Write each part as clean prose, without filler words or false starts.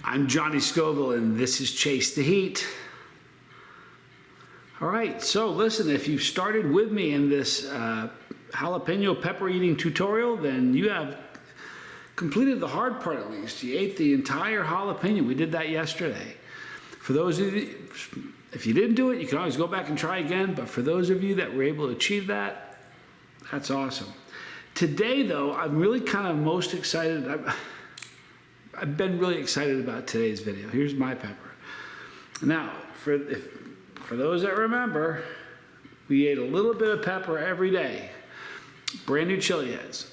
I'm Johnny Scoville, and this is Chase the Heat. All right, so listen, if you've started with me in this jalapeno pepper eating tutorial, then you have completed the hard part at least. You ate the entire jalapeno. We did that yesterday. For those of you, if you didn't do it, you can always go back and try again, but for those of you that were able to achieve that, that's awesome. Today, though, I'm really kind of most excited. I've been really excited about today's video. Here's my pepper. Now, for those that remember, we ate a little bit of pepper every day. Brand new chili heads.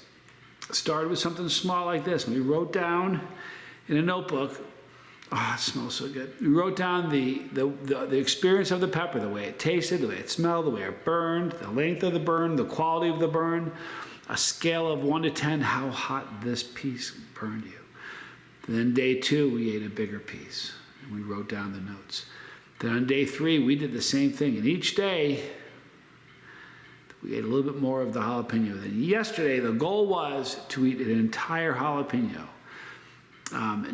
Started with something small like this. We wrote down in a notebook, oh, it smells so good. We wrote down the experience of the pepper, the way it tasted, the way it smelled, the way it burned, the length of the burn, the quality of the burn, a scale of 1 to 10, how hot this piece burned you. Then day 2, we ate a bigger piece, and we wrote down the notes. Then on day 3, we did the same thing, and each day, we ate a little bit more of the jalapeno. Then yesterday, the goal was to eat an entire jalapeno.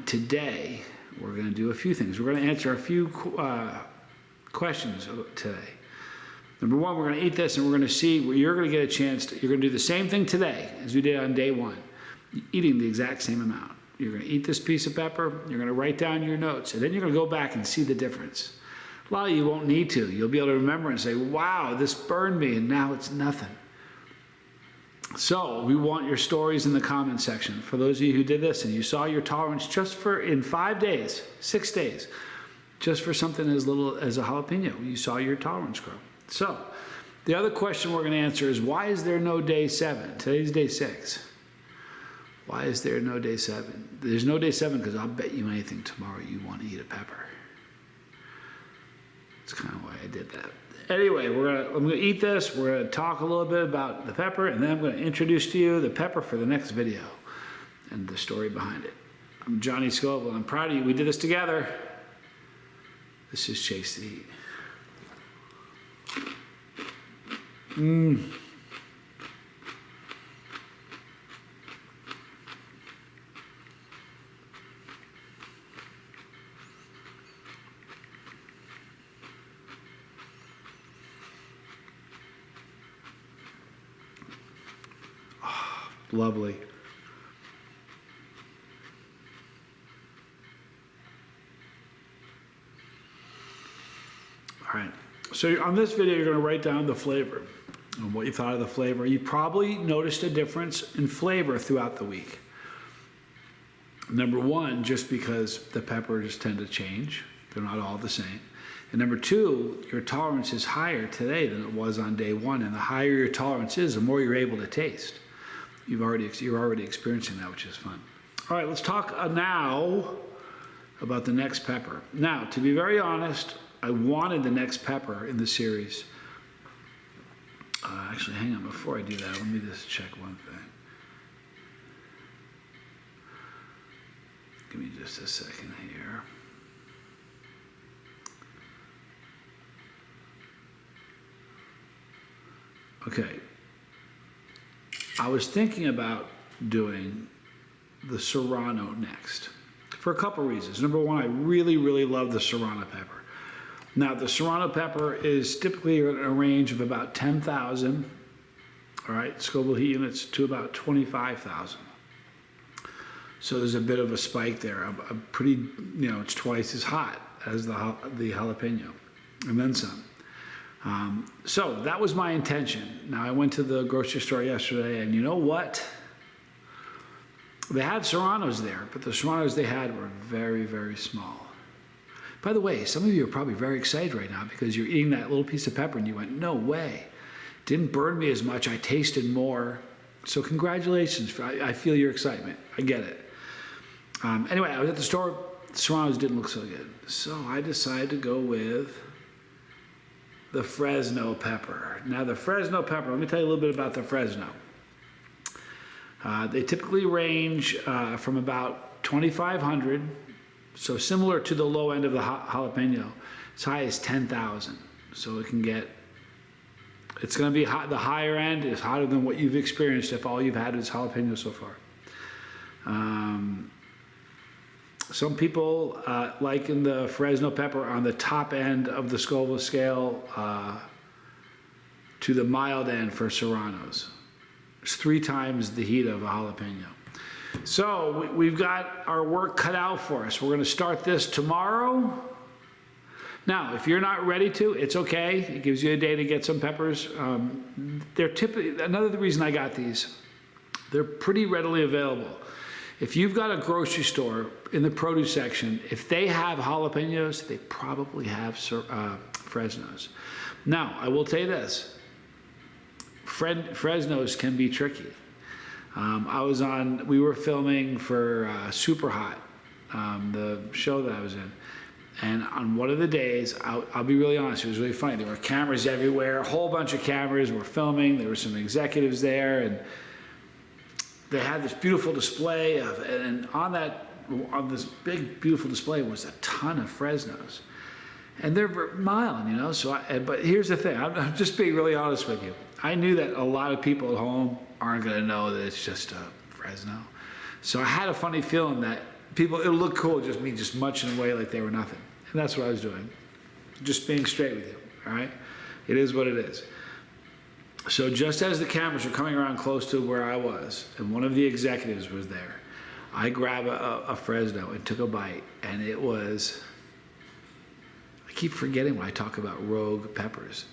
Today, we're gonna do a few things. We're gonna answer a few questions today. Number 1, we're gonna eat this, and we're gonna see where you're gonna get a chance to, you're gonna do the same thing today as we did on day 1, eating the exact same amount. You're gonna eat this piece of pepper, you're gonna write down your notes, and then you're gonna go back and see the difference. A lot of you won't need to. You'll be able to remember and say, wow, this burned me, and now it's nothing. So we want your stories in the comment section. For those of you who did this and you saw your tolerance just for, in 5 days, 6 days, just for something as little as a jalapeno, you saw your tolerance grow. So the other question we're gonna answer is, why is there no day 7? Today's day 6. Why is there no day 7? There's no day 7 because I'll bet you anything tomorrow you want to eat a pepper. That's kind of why I did that. Anyway, I'm gonna eat this. We're gonna talk a little bit about the pepper, and then I'm gonna introduce to you the pepper for the next video and the story behind it. I'm Johnny Scoville. I'm proud of you. We did this together. This is Chase the Heat. Lovely. All right, so on this video, you're gonna write down the flavor and what you thought of the flavor. You probably noticed a difference in flavor throughout the week. Number 1, just because the peppers tend to change. They're not all the same. And number 2, your tolerance is higher today than it was on day 1. And the higher your tolerance is, the more you're able to taste. You're already experiencing that, which is fun. All right, let's talk now about the next pepper. Now, to be very honest, I wanted the next pepper in the series. Actually, hang on, before I do that, let me just check one thing. Give me just a second here. Okay. I was thinking about doing the Serrano next for a couple reasons. Number 1, I really, really love the Serrano pepper. Now, the Serrano pepper is typically in a range of about 10,000, all right, Scoville heat units to about 25,000. So there's a bit of a spike there. A pretty, it's twice as hot as the jalapeno, and then some. So that was my intention. Now, I went to the grocery store yesterday, and you know what? They had Serranos there, but the Serranos they had were very, very small. By the way, some of you are probably very excited right now because you're eating that little piece of pepper and you went, no way. Didn't burn me as much. I tasted more. So congratulations. I feel your excitement. I get it. Anyway, I was at the store. The Serranos didn't look so good. So I decided to go with the Fresno pepper. Now the Fresno pepper, let me tell you a little bit about the Fresno. They typically range from about 2,500, so similar to the low end of the jalapeno, as high as 10,000. So it can get, it's gonna be hot, the higher end is hotter than what you've experienced if all you've had is jalapeno so far. Some people liken the Fresno pepper on the top end of the Scoville scale to the mild end for serranos. It's 3 times the heat of a jalapeno. So we've got our work cut out for us. We're going to start this tomorrow. Now, if you're not ready to, it's okay. It gives you a day to get some peppers. They're typically, another reason I got these, they're pretty readily available. If you've got a grocery store in the produce section, if they have jalapenos, they probably have Fresnos. Now, I will tell you this, Fresnos can be tricky. We were filming for Super Hot, the show that I was in. And on one of the days, I'll be really honest, it was really funny. There were cameras everywhere, a whole bunch of cameras were filming. There were some executives there, and they had this beautiful display and on this big, beautiful display was a ton of Fresnos. And they're mild, you know, but here's the thing, I'm just being really honest with you. I knew that a lot of people at home aren't gonna know that it's just a Fresno. So I had a funny feeling that it'll look cool, just me just munching away like they were nothing. And that's what I was doing. Just being straight with you, all right? It is what it is. So just as the cameras were coming around close to where I was, and one of the executives was there, I grabbed a Fresno and took a bite, and it was, I keep forgetting when I talk about rogue peppers.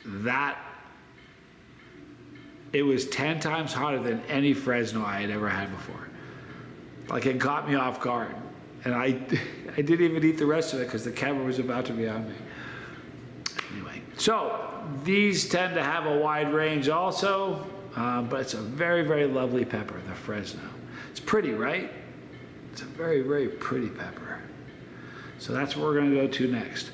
It was 10 times hotter than any Fresno I had ever had before. Like, it got me off guard. And I didn't even eat the rest of it because the camera was about to be on me. Anyway, so these tend to have a wide range also, but it's a very, very lovely pepper, the Fresno. It's pretty, right? It's a very, very pretty pepper. So that's what we're going to go to next.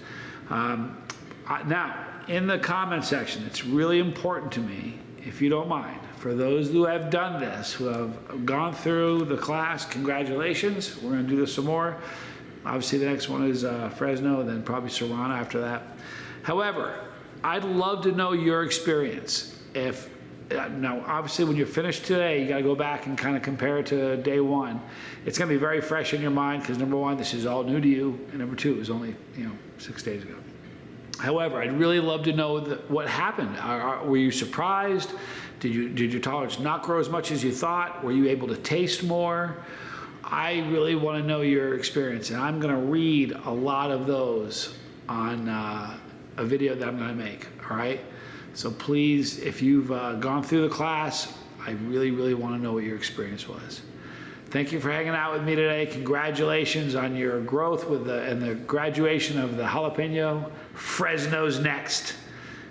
Now, in the comment section, it's really important to me, if you don't mind, for those who have done this, who have gone through the class, congratulations. We're going to do this some more. Obviously, the next one is Fresno, and then probably Serrano after that. However, I'd love to know your experience. Now, obviously, when you're finished today, you got to go back and kind of compare it to day 1. It's going to be very fresh in your mind because, number 1, this is all new to you, and number 2, it was only 6 days ago. However, I'd really love to know what happened. Were you surprised? Did your tolerance not grow as much as you thought? Were you able to taste more? I really want to know your experience, and I'm going to read a lot of those on a video that I'm going to make, all right? So please, if you've gone through the class, I really, really want to know what your experience was. Thank you for hanging out with me today. Congratulations on your growth and the graduation of the jalapeno. Fresno's next.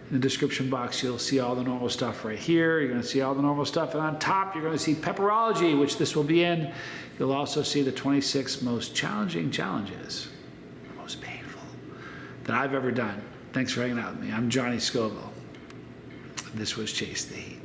In the description box, you'll see all the normal stuff right here. You're going to see all the normal stuff. And on top, you're going to see pepperology, which this will be in. You'll also see the 26 most challenging challenges, the most painful, that I've ever done. Thanks for hanging out with me. I'm Johnny Scoville. This was Chase the Heat.